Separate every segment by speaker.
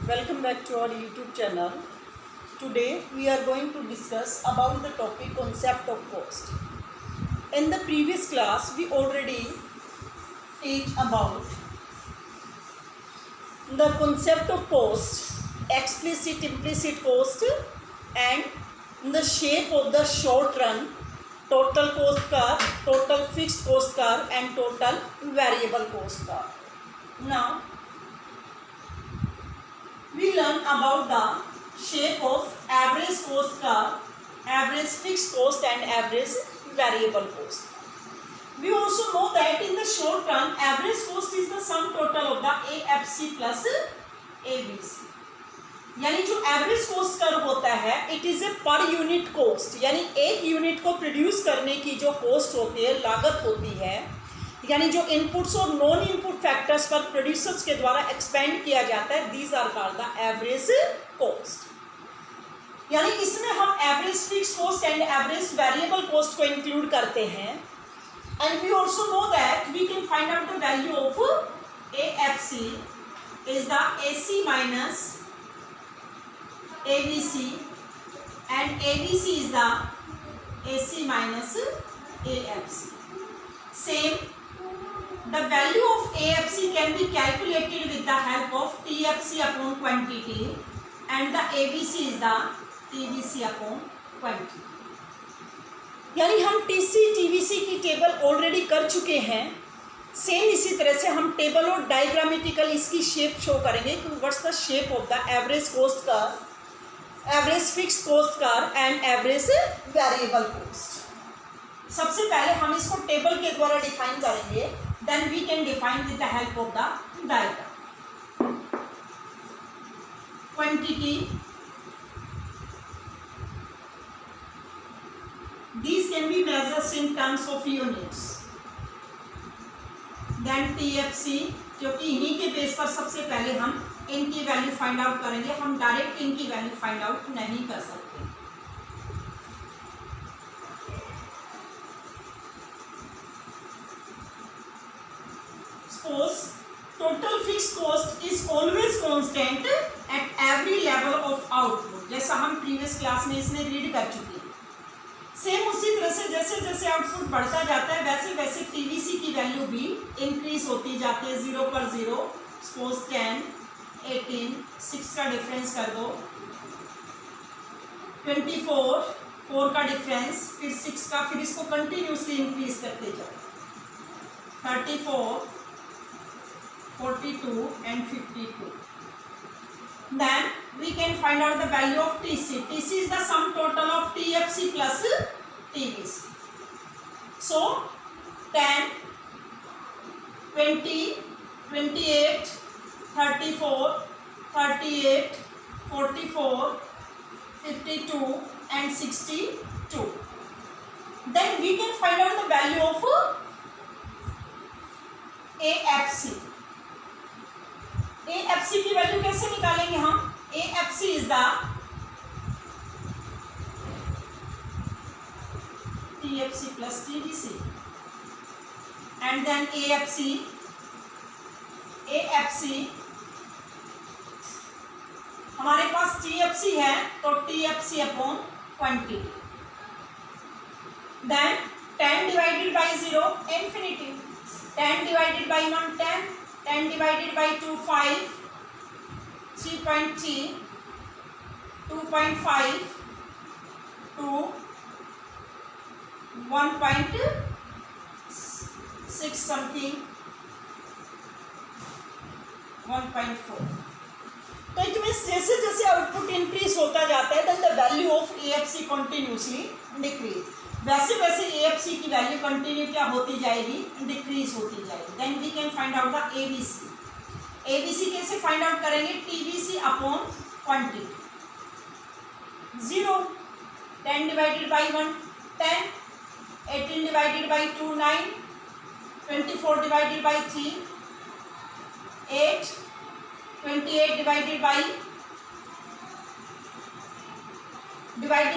Speaker 1: Welcome back to our YouTube channel. Today we are going to discuss about the topic concept of cost. In the previous class we already teach about the concept of cost, explicit, implicit cost, and the shape of the short run, total cost curve, total fixed cost curve, and total variable cost curve. Now we learn about the shape of average cost curve, average fixed cost, and average variable cost. We also know that in the short run, average cost is the sum total of the AFC plus ABC. यानी जो average cost curve होता है it is a per unit coast, यानी एक unit को produce करने की जो कॉस्ट होती है, लागत होती है, यानी जो इनपुट्स और नॉन इनपुट फैक्टर्स पर प्रोड्यूसर्स के द्वारा एक्सपेंड किया जाता है, these are called the average cost. यानी इसमें हम average fixed cost and average variable cost को इंक्लूड करते हैं। And we also know that we can find out the value of AFC is the AC minus AVC and AVC is the AC minus AFC. Same, the value of AFC can be calculated with the help of TFC upon quantity and the ABC is the TVC upon quantity. यानी हम TC TVC की table already कर चुके हैं। Same इसी तरह से हम टेबल और डायग्रामेटिकल इसकी शेप शो करेंगे कि what's the shape of the average cost curve, average fixed cost curve and average variable cost. सबसे पहले हम इसको टेबल के द्वारा डिफाइन करेंगे, then we can define with the help of the diagram. Quantity, these can be measured in terms of units, then TFC, क्योंकि इन्हीं के बेस पर सबसे पहले हम इनकी वैल्यू फाइंड आउट करेंगे, हम डायरेक्ट इनकी वैल्यू फाइंड आउट नहीं कर सकते। Total fixed cost is always constant at every level of output, जैसा हम प्रीवियस क्लास में इसमें रीड कर चुके हैं। सेम उसी तरह से जैसे जैसे आउटपुट बढ़ता जाता है वैसे वैसे टीवीसी की वैल्यू भी इंक्रीज होती जाती है। 0 पर 0, सपोज 10, 18, 6 का डिफरेंस कर दो, 24, 4 का डिफरेंस, फिर 6 का, फिर इसको कंटिन्यूसली इंक्रीज करते जाओ, 34, 42 and 52. Then we can find out the value of TC. TC is the sum total of TFC plus TVC. So 10, 20, 28, 34, 38, 44, 52 and 62. Then we can find out the value of AFC. AFC की वैल्यू कैसे निकालेंगे हम? AFC is the TFC plus TVC and then AFC हमारे पास TFC है तो TFC upon quantity, then 10 divided by 0 infinity, 10 divided by 1 10, 10 divided by 2 5, 3.3, 2.5, 2, 1.6 something, 1.4। तो इट मीन्स जैसे जैसे आउटपुट इंक्रीज होता जाता है then the value of AFC continuously decrease, वैसे वैसे AFC की वैल्यू कंटिन्यू क्या होती जाएगी, डिक्रीज होती जाएगी। Then we can find out the ABC। ABC कैसे फाइंड आउट करेंगे? TVC upon quantity, 0, 10 divided by 1 10, 18 divided by 2 9, 24 divided by 3 8, 28 divided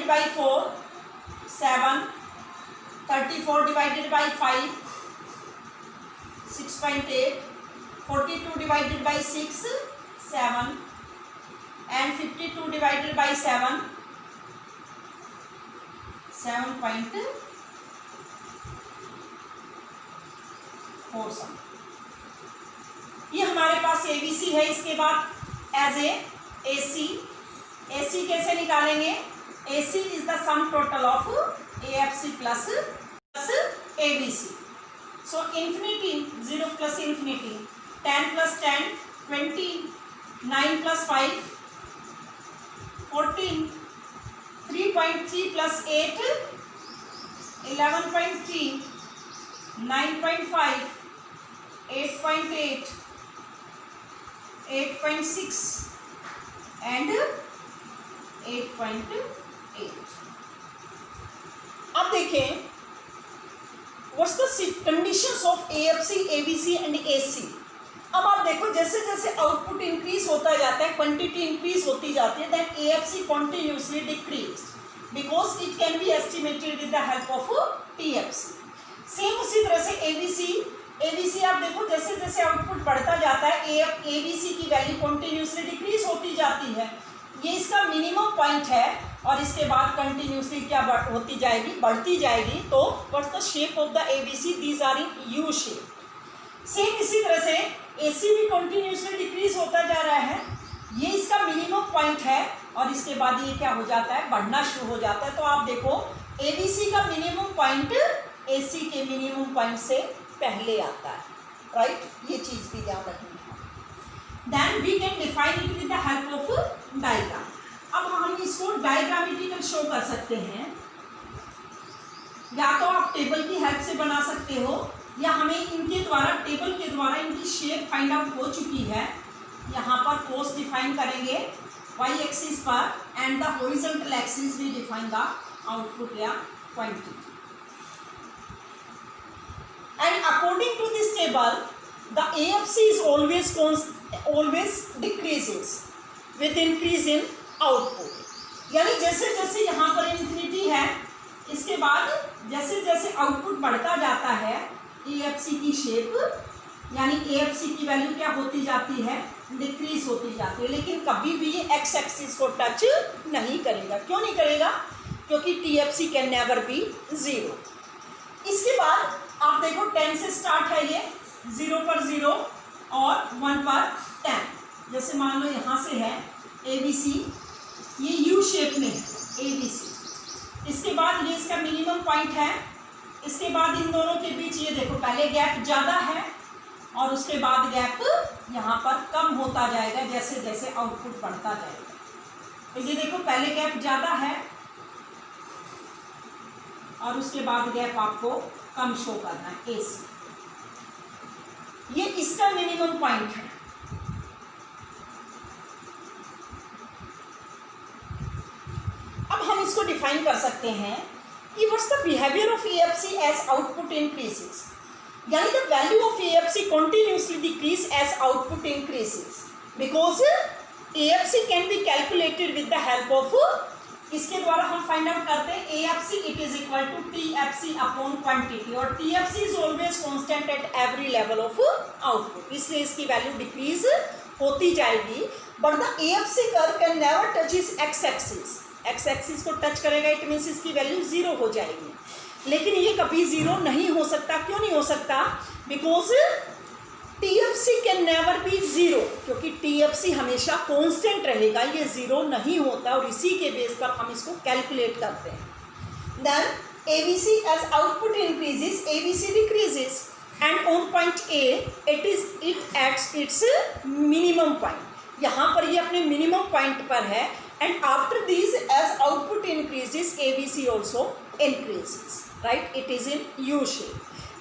Speaker 1: by 4 7, 34 divided by 5 6.8, 42 divided by 6 7, 52 divided by 7, 7.47. ये हमारे पास ABC है। इसके बाद एज ए AC, AC कैसे निकालेंगे? AC is the sum total of AFC plus ABC. So infinity 0 plus infinity, 10 plus 10 20, 9 plus 5 14, 3.3 plus 8 11.3, 9.5, 8.8, 8.6 and 8.8. अब देखें what's the conditions of AFC, ABC and AC. अब आप देखो जैसे जैसे आउटपुट इंक्रीज होता जाता है, क्वांटिटी इंक्रीज होती जाती है, then AFC continuously decrease because it can be estimated with the help of TFC. Same उसी तरह से ABC आप देखो जैसे जैसे आउटपुट बढ़ता जाता है ABC की वैल्यू कंटिन्यूसली डिक्रीज होती जाती है. ये इसका मिनिमम पॉइंट है और इसके बाद कंटिन्यूसली क्या होती जाएगी, बढ़ती जाएगी. तो what's the shape of the ABC? These are in U shape. Same इसी तरह से AC भी कंटिन्यूसली डिक्रीज होता जा रहा है. ये इसका मिनिमम पॉइंट है और इसके बाद ये क्या हो जाता है, बढ़ना शुरू हो जाता है. तो आप देखो ABC का मिनिमम पॉइंट AC के मिनिमम पॉइंट से पहले आता है, राइट. ये चीज भी ध्यान रखनी है. Then we can define it with the help of diagram. अब हम इसको डायग्रामेटिकल शो कर सकते हैं. या तो आप टेबल की हेल्प से बना सकते हो या हमें इनके द्वारा टेबल के द्वारा इनकी शेप फाइंड आउट हो चुकी है. यहाँ पर कोस डिफाइन करेंगे y एक्सिस पर and the horizontal axis we define the output या quantity. And according to this table the AFC is always decreases with increase in output. यानी जैसे जैसे यहाँ पर इन्फिनिटी है, इसके बाद जैसे जैसे आउटपुट बढ़ता जाता है AFC की शेप यानी AFC की वैल्यू क्या होती जाती है, डिक्रीज होती जाती है. लेकिन कभी भी ये एक्स एक्सिस को टच नहीं करेगा. क्यों नहीं करेगा? क्योंकि TFC कैन नेवर बी 0. इसके बाद आप देखो 10 से स्टार्ट है, ये 0 पर 0 और 1 पर 10. जैसे मान लो यहाँ से है ABC, ये U शेप में है ABC. इसके बाद ये इसका मिनिमम पॉइंट है. इसके बाद इन दोनों के बीच ये देखो पहले गैप ज़्यादा है और उसके बाद गैप यहाँ पर कम होता जाएगा जैसे जैसे आउटपुट बढ़ता जाएगा. तो ये देखो पहले गैप ज़्यादा है और उसके बाद गैप आपको कम शो करना है AC. ये इसका मिनिमम पॉइंट है. अब हम इसको डिफाइन कर सकते हैं कि what's the behaviour of AFC as output increases. यानी the value of AFC continuously decrease as output increases because AFC can be calculated with the help of, इसके द्वारा हम फाइंड आउट करते हैं AFC it is equal to TFC upon quantity और TFC is always constant at every level of output. इसलिए इसकी value decrease होती जाएगी. But the AFC curve can never touch is x axis. X axis को touch करेगा it means इसकी value 0 हो जाएगी. लेकिन ये कभी 0 नहीं हो सकता. क्यों नहीं हो सकता? Because TFC can never be 0, क्योंकि TFC हमेशा कांस्टेंट रहेगा, ये 0 नहीं होता और इसी के बेस पर हम इसको कैलकुलेट करते हैं. Then ABC as output increases ABC decreases and on point A it hits its minimum point. यहाँ पर ये अपने मिनिमम पॉइंट पर है and after these as output increases ABC also increases, right. It is in U shape.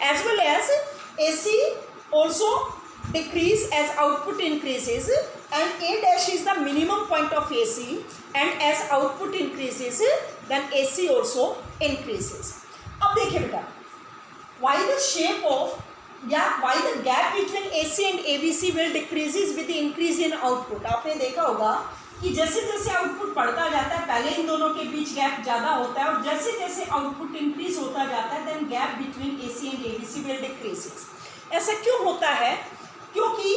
Speaker 1: As well as AC also decrease as output increases and A dash is the minimum point of AC and as output increases then AC also increases. अब देखिए बेटा why the shape of why the gap between AC and ABC will decreases with the increase in output. आपने देखा होगा कि जैसे जैसे output बढ़ता जाता है पहले इन दोनों के बीच गैप ज़्यादा होता है और जैसे जैसे आउटपुट इंक्रीज होता जाता है then gap between AC and ABC will decreases. ऐसा क्यों होता है? क्योंकि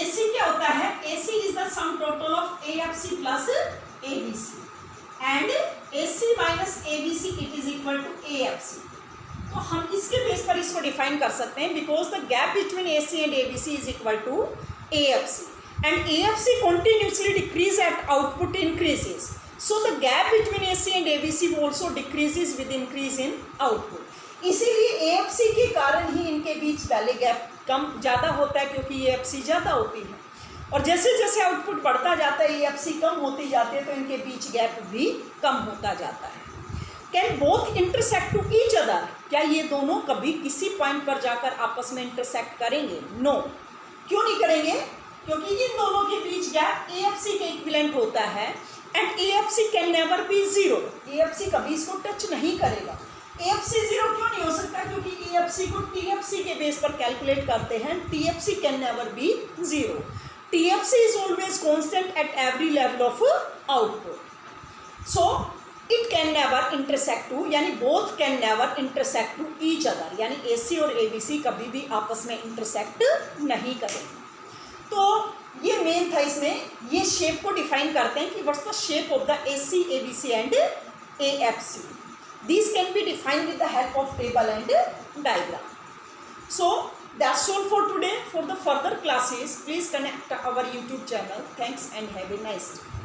Speaker 1: AC क्या होता है? AC is the sum total of AFC plus ABC and AC minus ABC it is equal to AFC. तो हम इसके बेस पर इसको डिफाइन कर सकते हैं because the gap between AC and ABC is equal to AFC and AFC continuously decrease at output increases. So the gap between AC and ABC also decreases with increase in output. इसीलिए AFC के कारण ही इनके बीच पहले gap कम ज़्यादा होता है क्योंकि AFC ज़्यादा होती है और जैसे जैसे आउटपुट बढ़ता जाता है AFC कम होती जाती है तो इनके बीच गैप भी कम होता जाता है. Can both intersect to each other? क्या ये दोनों कभी किसी पॉइंट पर जाकर आपस में इंटरसेक्ट करेंगे? नो. क्यों नहीं करेंगे? क्योंकि इन दोनों के बीच गैप AFC के इक्विवेलेंट होता है and AFC can never be zero. AFC कभी इसको टच नहीं करेगा. AFC जीरो क्यों नहीं हो सकता? क्योंकि AFC को TFC के बेस पर कैलकुलेट करते हैं. TFC can never be zero. TFC is always constant at every level of output. So it can never intersect to यानी both can never intersect to each other यानी AC और ABC कभी भी आपस में intersect नहीं करेंगे. तो ये मेन था इसमें. ये शेप को डिफाइन करते हैं कि what's the shape of the AC, ABC and AFC. These can be defined with the help of table and diagram. So that's all for today. For the further classes, please connect our YouTube channel. Thanks and have a nice day.